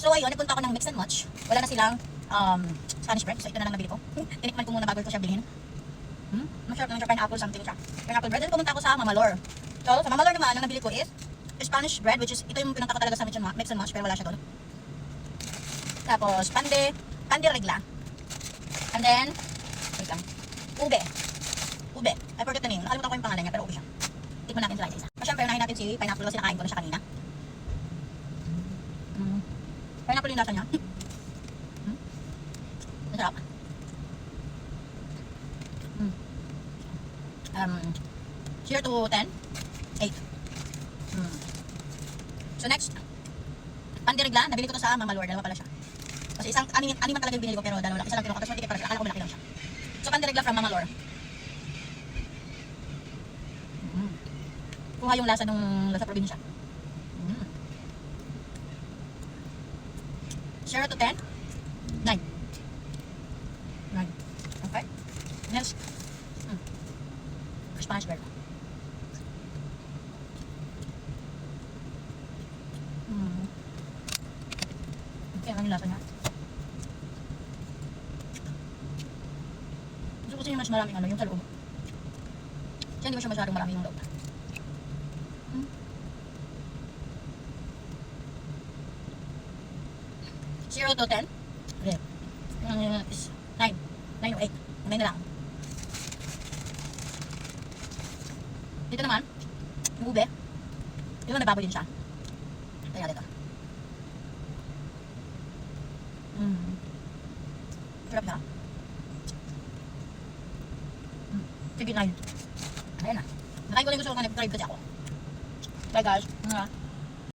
So ayun, nagpunta ako ng Mix and Match. Wala na silang Spanish bread. So ito na lang nabili ko. Tinikman ko muna bago ko siya bilhin. Masarap naman siya, pineapple something siya. Pineapple bread. Then pumunta ako sa Mama Lor. So sa Mama Lor naman, ang nabili ko is Spanish bread, which is ito yung pinunta ko talaga sa Mix and Match, pero wala siya doon. Tapos pande regla. And then wait lang. Ube. I forgot the name. Nakalimutan ko yung pangalan niya, pero ube siya. Tikman natin sila isa. Syempre, unahin natin si pineapple kasi nakain ko na siya kanina. Pineapple yung lasa niya. Masarap. 0 to 10, 8. So next, pandirigla, nabili ko to sa Mama Lord, dalawa pala siya. Kasi animan talaga yung binili ko, pero dalawa lang, isa lang kinuha ko, tapos matikip para sila, akala ko malaki lang siya. So pandirigla from Mama Lord. Kuha yung lasa nung lasa probinsya. 0 to 10, 9. Okay. Next, Spanish bread. Okay, ano yung lasa niya? Gusto ko siya mas maraming yung sa loob. Siya hindi ko siya masyadong marami yung loob. 0 to 10. Okay. Is 9. 9 or 8. 9 na lang. Dito naman, yung ube. Yung nababoy din siya. Kaya dito. Sarap siya. Sige, 9. Ayan na. Nakain ko lang gusto ko nag-drive kasi ako. Bye guys.